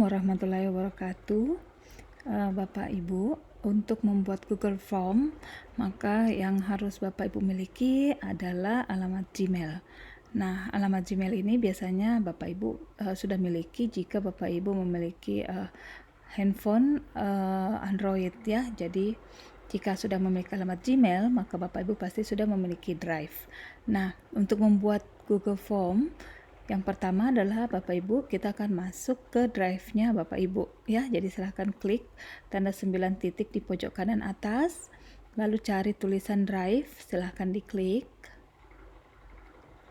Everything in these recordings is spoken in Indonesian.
Warahmatullahi wabarakatuh. Bapak Ibu, untuk membuat Google Form, maka yang harus Bapak Ibu miliki adalah alamat Gmail. Nah, alamat Gmail ini biasanya Bapak Ibu sudah miliki jika Bapak Ibu memiliki handphone Android ya. Jadi jika sudah memiliki alamat Gmail, maka Bapak Ibu pasti sudah memiliki Drive. Nah, untuk membuat Google Form, yang pertama adalah Bapak Ibu, kita akan masuk ke drive-nya Bapak Ibu ya. Jadi silahkan klik tanda 9 titik di pojok kanan atas, lalu cari tulisan drive, silahkan diklik.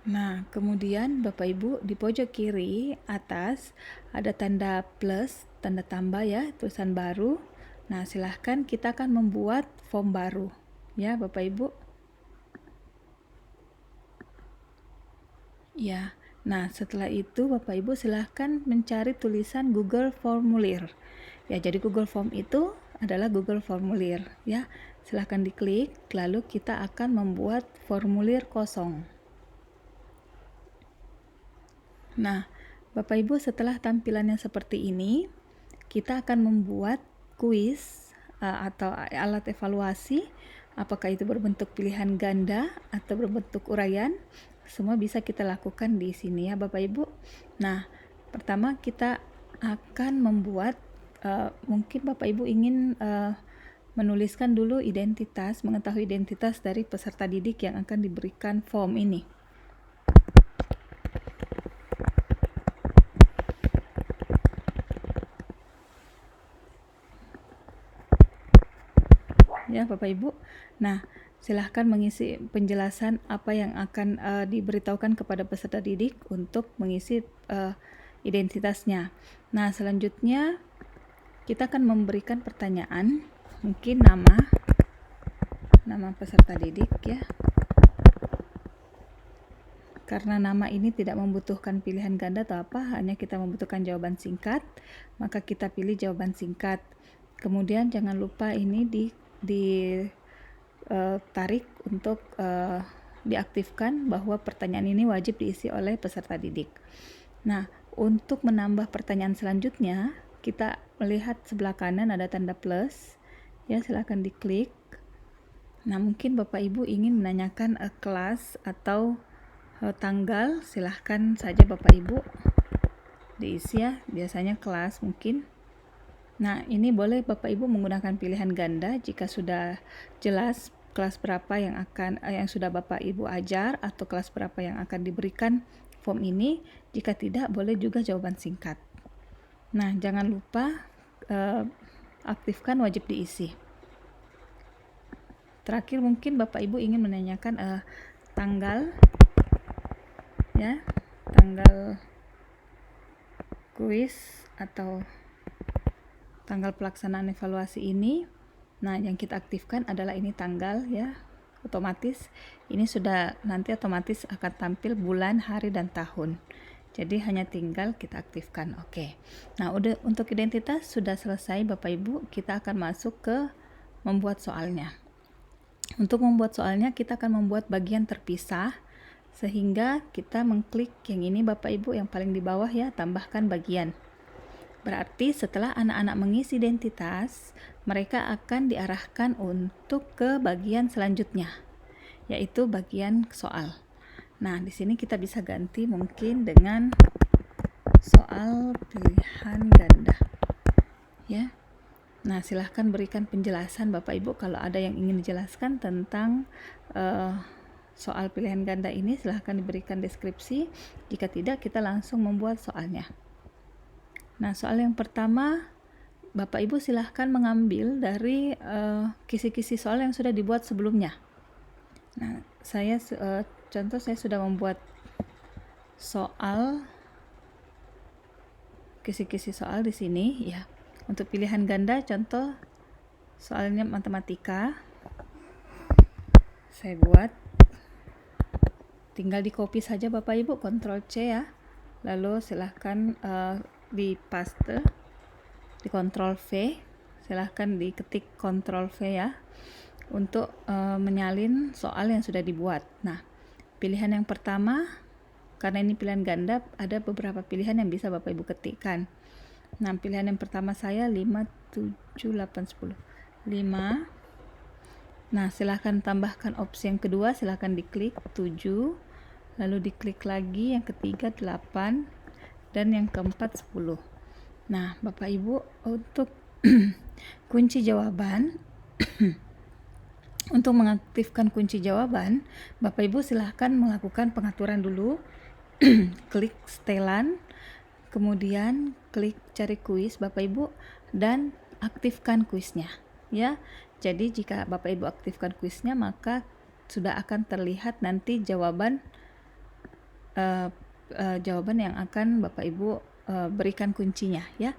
Nah, kemudian Bapak Ibu di pojok kiri atas ada tanda plus, tanda tambah ya, tulisan baru. Nah, silahkan kita akan membuat form baru ya Bapak Ibu. Ya. Nah, setelah itu Bapak Ibu silahkan mencari tulisan Google Formulir. Ya, jadi Google Form itu adalah Google Formulir ya. Silahkan diklik, lalu kita akan membuat formulir kosong. Nah, Bapak Ibu setelah tampilannya seperti ini, kita akan membuat kuis atau alat evaluasi, apakah itu berbentuk pilihan ganda atau berbentuk uraian. Semua bisa kita lakukan di sini ya Bapak Ibu. Nah, pertama kita akan membuat mungkin Bapak Ibu ingin menuliskan dulu identitas, mengetahui identitas dari peserta didik yang akan diberikan form ini. Ya Bapak Ibu. Nah, silahkan mengisi penjelasan apa yang akan diberitahukan kepada peserta didik untuk mengisi identitasnya. Nah, selanjutnya kita akan memberikan pertanyaan, mungkin nama peserta didik ya. Karena nama ini tidak membutuhkan pilihan ganda atau apa, hanya kita membutuhkan jawaban singkat, maka kita pilih jawaban singkat. Kemudian jangan lupa ini ditarik untuk diaktifkan bahwa pertanyaan ini wajib diisi oleh peserta didik. Nah, untuk menambah pertanyaan selanjutnya, kita melihat sebelah kanan ada tanda plus, ya silakan diklik. Nah, mungkin Bapak Ibu ingin menanyakan kelas atau tanggal, silahkan saja Bapak Ibu diisi ya, biasanya kelas mungkin. Nah, ini boleh Bapak Ibu menggunakan pilihan ganda jika sudah jelas kelas berapa yang sudah Bapak Ibu ajar atau kelas berapa yang akan diberikan form ini. Jika tidak, boleh juga jawaban singkat. Nah, jangan lupa aktifkan wajib diisi. Terakhir mungkin Bapak Ibu ingin menanyakan tanggal ya, tanggal kuis atau tanggal pelaksanaan evaluasi ini. Nah, yang kita aktifkan adalah ini tanggal ya, otomatis ini sudah nanti otomatis akan tampil bulan, hari, dan tahun. Jadi hanya tinggal kita aktifkan. Oke. Nah, untuk identitas sudah selesai Bapak Ibu, kita akan masuk ke membuat soalnya. Untuk membuat soalnya kita akan membuat bagian terpisah, sehingga kita mengklik yang ini Bapak Ibu yang paling di bawah ya, tambahkan bagian. Berarti setelah anak-anak mengisi identitas, mereka akan diarahkan untuk ke bagian selanjutnya, yaitu bagian soal. Nah, di sini kita bisa ganti mungkin dengan soal pilihan ganda. Ya. Nah, silahkan berikan penjelasan Bapak Ibu kalau ada yang ingin dijelaskan tentang soal pilihan ganda ini, silahkan diberikan deskripsi. Jika tidak, kita langsung membuat soalnya. Nah, soal yang pertama, Bapak Ibu silahkan mengambil dari kisi-kisi soal yang sudah dibuat sebelumnya. Nah, saya sudah membuat soal, kisi-kisi soal di sini ya. Untuk pilihan ganda, contoh soalnya matematika, saya buat. Tinggal di copy saja Bapak Ibu, Ctrl C ya. Lalu silahkan di paste, di Ctrl V, silahkan diketik Ctrl V ya, untuk menyalin soal yang sudah dibuat. Nah, pilihan yang pertama, karena ini pilihan ganda, ada beberapa pilihan yang bisa Bapak Ibu ketikkan. Nah, pilihan yang pertama saya 5, 7, 8, 10. 5. Nah, silahkan tambahkan opsi yang kedua, silahkan diklik 7, lalu diklik lagi yang ketiga 8, dan yang keempat 10. Nah, Bapak Ibu, untuk kunci jawaban untuk mengaktifkan kunci jawaban, Bapak Ibu silahkan melakukan pengaturan dulu. Klik setelan, kemudian klik cari kuis Bapak Ibu, dan aktifkan kuisnya ya. Jadi jika Bapak Ibu aktifkan kuisnya, maka sudah akan terlihat nanti jawaban yang akan Bapak Ibu berikan kuncinya ya.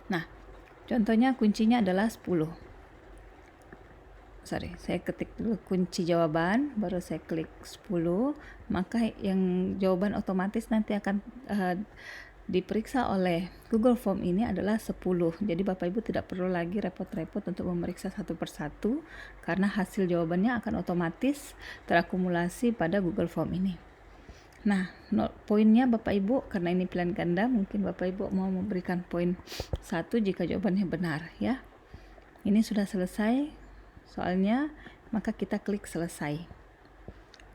Nah, contohnya kuncinya adalah 10. Saya ketik dulu kunci jawaban, baru saya klik 10, maka yang jawaban otomatis nanti akan diperiksa oleh Google Form ini adalah 10. Jadi Bapak Ibu tidak perlu lagi repot-repot untuk memeriksa satu persatu, karena hasil jawabannya akan otomatis terakumulasi pada Google Form ini. Nah, poinnya Bapak Ibu, karena ini pilihan ganda, mungkin Bapak Ibu mau memberikan poin 1 jika jawabannya benar ya. Ini sudah selesai soalnya, maka kita klik selesai.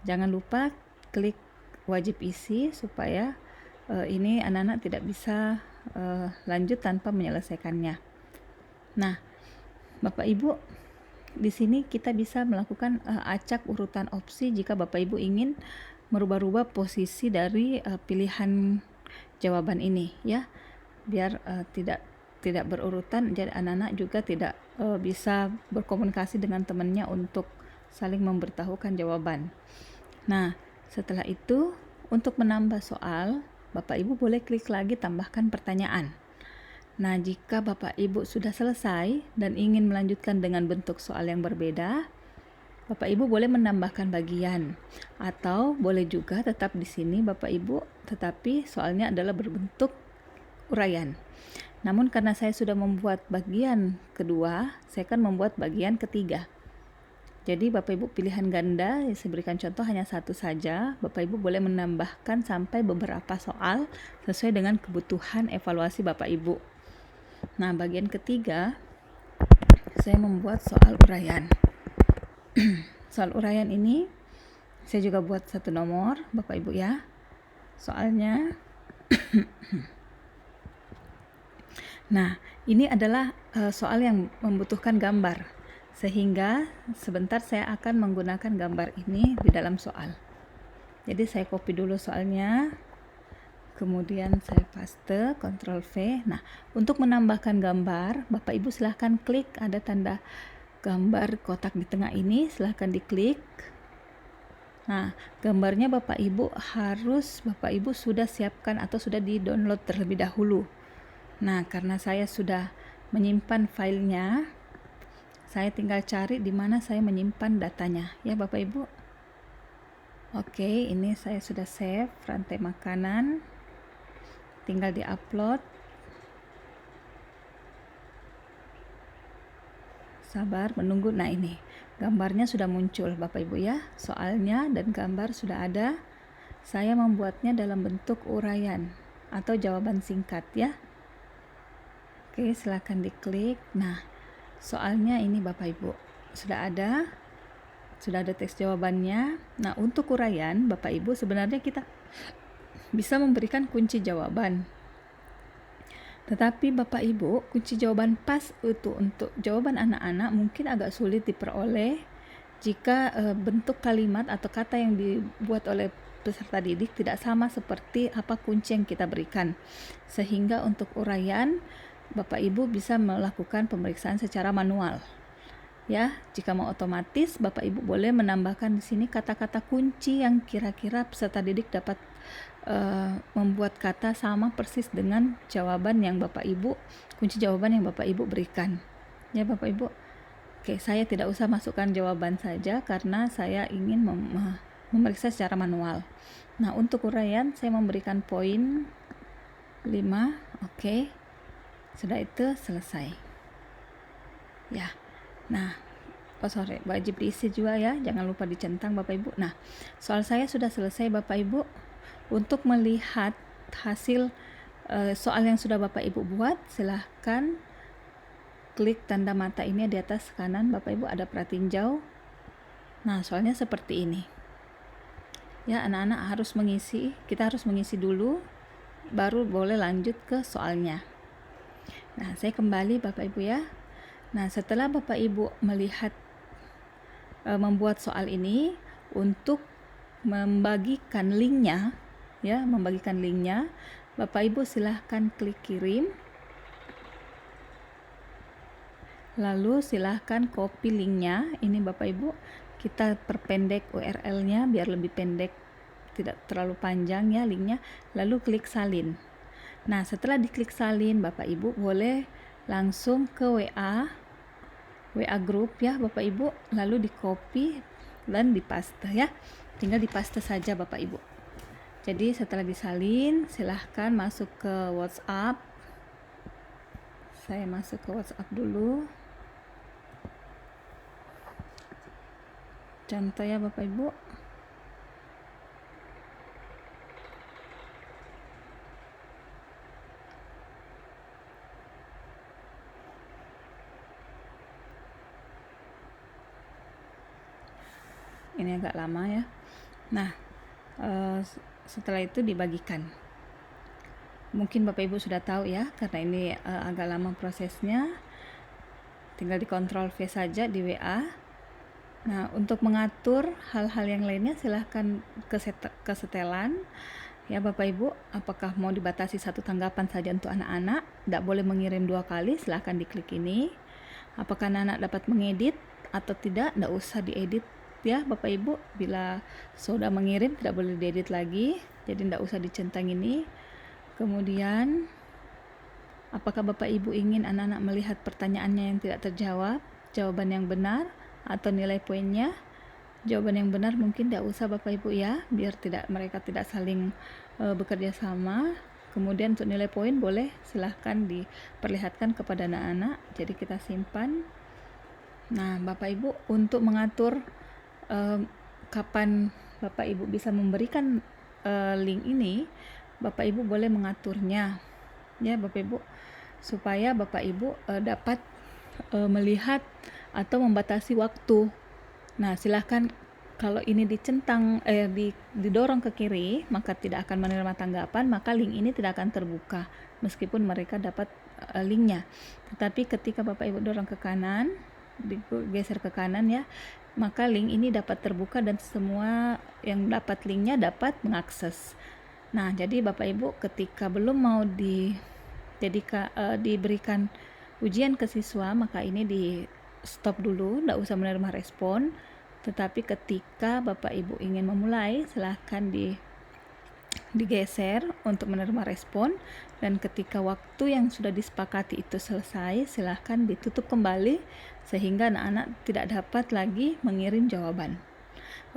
Jangan lupa klik wajib isi supaya ini anak-anak tidak bisa lanjut tanpa menyelesaikannya. Nah, Bapak Ibu, di sini kita bisa melakukan acak urutan opsi jika Bapak Ibu ingin merubah-rubah posisi dari pilihan jawaban ini ya, biar tidak berurutan, jadi anak-anak juga tidak bisa berkomunikasi dengan temannya untuk saling memberitahukan jawaban. Nah, setelah itu untuk menambah soal, Bapak Ibu boleh klik lagi tambahkan pertanyaan. Nah, jika Bapak Ibu sudah selesai dan ingin melanjutkan dengan bentuk soal yang berbeda, Bapak Ibu boleh menambahkan bagian, atau boleh juga tetap di sini Bapak Ibu, tetapi soalnya adalah berbentuk uraian. Namun karena saya sudah membuat bagian kedua, saya akan membuat bagian ketiga. Jadi Bapak Ibu pilihan ganda, saya berikan contoh hanya satu saja. Bapak Ibu boleh menambahkan sampai beberapa soal sesuai dengan kebutuhan evaluasi Bapak Ibu. Nah, bagian ketiga saya membuat soal uraian. Soal uraian ini saya juga buat satu nomor Bapak Ibu ya. Soalnya nah, ini adalah soal yang membutuhkan gambar, sehingga sebentar saya akan menggunakan gambar ini di dalam soal. Jadi saya copy dulu soalnya, kemudian saya paste, Ctrl V. Nah, untuk menambahkan gambar, Bapak Ibu silahkan klik, ada tanda gambar kotak di tengah ini, silahkan diklik. Nah, gambarnya Bapak Ibu sudah siapkan atau sudah di-download terlebih dahulu. Nah, karena saya sudah menyimpan filenya, saya tinggal cari di mana saya menyimpan datanya ya Bapak Ibu. Oke, ini saya sudah save rantai makanan, tinggal di-upload. Sabar menunggu. Nah, ini gambarnya sudah muncul Bapak Ibu ya, soalnya dan gambar sudah ada. Saya membuatnya dalam bentuk uraian atau jawaban singkat ya. Oke, silakan diklik. Nah, soalnya ini Bapak Ibu sudah ada teks jawabannya. Nah, untuk uraian Bapak Ibu sebenarnya kita bisa memberikan kunci jawaban. Tetapi Bapak Ibu, kunci jawaban pas itu untuk jawaban anak-anak mungkin agak sulit diperoleh jika bentuk kalimat atau kata yang dibuat oleh peserta didik tidak sama seperti apa kunci yang kita berikan. Sehingga untuk uraian Bapak Ibu bisa melakukan pemeriksaan secara manual. Ya, jika mau otomatis, Bapak Ibu boleh menambahkan di sini kata-kata kunci yang kira-kira peserta didik dapat membuat kata sama persis dengan jawaban yang Bapak Ibu, kunci jawaban yang Bapak Ibu berikan. Ya, Bapak Ibu. Oke, saya tidak usah masukkan jawaban saja karena saya ingin memeriksa secara manual. Nah, untuk uraian saya memberikan poin 5. Oke. Sudah itu selesai ya. Nah, wajib diisi juga ya, jangan lupa dicentang Bapak Ibu. Nah, soal saya sudah selesai Bapak Ibu. Untuk melihat hasil soal yang sudah Bapak Ibu buat, silahkan klik tanda mata ini di atas kanan. Bapak Ibu ada pratinjau. Nah, soalnya seperti ini. Ya, anak-anak harus mengisi, kita harus mengisi dulu, baru boleh lanjut ke soalnya. Nah, saya kembali Bapak Ibu ya. Nah, setelah Bapak Ibu melihat membuat soal ini, untuk membagikan linknya, ya, Bapak Ibu silahkan klik kirim. Lalu silahkan copy linknya. Ini Bapak Ibu, kita perpendek URL-nya biar lebih pendek, tidak terlalu panjang ya linknya. Lalu klik salin. Nah, setelah diklik salin, Bapak Ibu boleh langsung ke WA group ya Bapak Ibu, lalu di copy dan dipaste ya. Tinggal dipaste saja Bapak Ibu. Jadi setelah disalin, silahkan masuk ke WhatsApp. Saya masuk ke WhatsApp dulu. Contoh ya Bapak Ibu. Ini agak lama ya. Nah, setelah itu dibagikan. Mungkin Bapak Ibu sudah tahu ya, karena ini agak lama prosesnya. Tinggal dikontrol V saja di WA. Nah, untuk mengatur hal-hal yang lainnya silahkan ke setelan ya Bapak Ibu. Apakah mau dibatasi satu tanggapan saja untuk anak-anak, tidak boleh mengirim 2 kali, silahkan diklik ini. Apakah anak-anak dapat mengedit atau tidak usah diedit ya Bapak Ibu. Bila sudah mengirim tidak boleh diedit lagi, jadi tidak usah dicentang ini. Kemudian apakah Bapak Ibu ingin anak-anak melihat pertanyaannya yang tidak terjawab, jawaban yang benar atau nilai poinnya? Jawaban yang benar mungkin tidak usah Bapak Ibu ya, biar mereka tidak saling bekerja sama. Kemudian untuk nilai poin boleh silahkan diperlihatkan kepada anak-anak, jadi kita simpan. Nah Bapak Ibu, untuk mengatur kapan Bapak Ibu bisa memberikan link ini, Bapak Ibu boleh mengaturnya ya Bapak Ibu, supaya Bapak Ibu dapat melihat atau membatasi waktu. Nah silahkan, kalau ini didorong ke kiri, maka tidak akan menerima tanggapan, maka link ini tidak akan terbuka meskipun mereka dapat linknya. Tetapi ketika Bapak Ibu dorong ke kanan, digeser ke kanan ya, maka link ini dapat terbuka dan semua yang dapat linknya dapat mengakses. Nah, jadi Bapak Ibu ketika belum mau diberikan ujian ke siswa, maka ini di stop dulu, tidak usah menerima respon. Tetapi ketika Bapak Ibu ingin memulai, silahkan digeser untuk menerima respon, dan ketika waktu yang sudah disepakati itu selesai, silahkan ditutup kembali sehingga anak-anak tidak dapat lagi mengirim jawaban.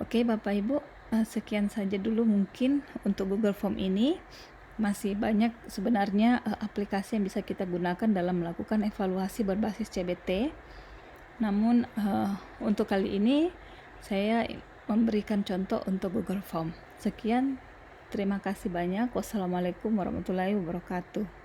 Oke Bapak Ibu, sekian saja dulu mungkin untuk Google Form ini. Masih banyak sebenarnya aplikasi yang bisa kita gunakan dalam melakukan evaluasi berbasis CBT. Namun untuk kali ini saya memberikan contoh untuk Google Form. Sekian, terima kasih banyak. Wassalamualaikum warahmatullahi wabarakatuh.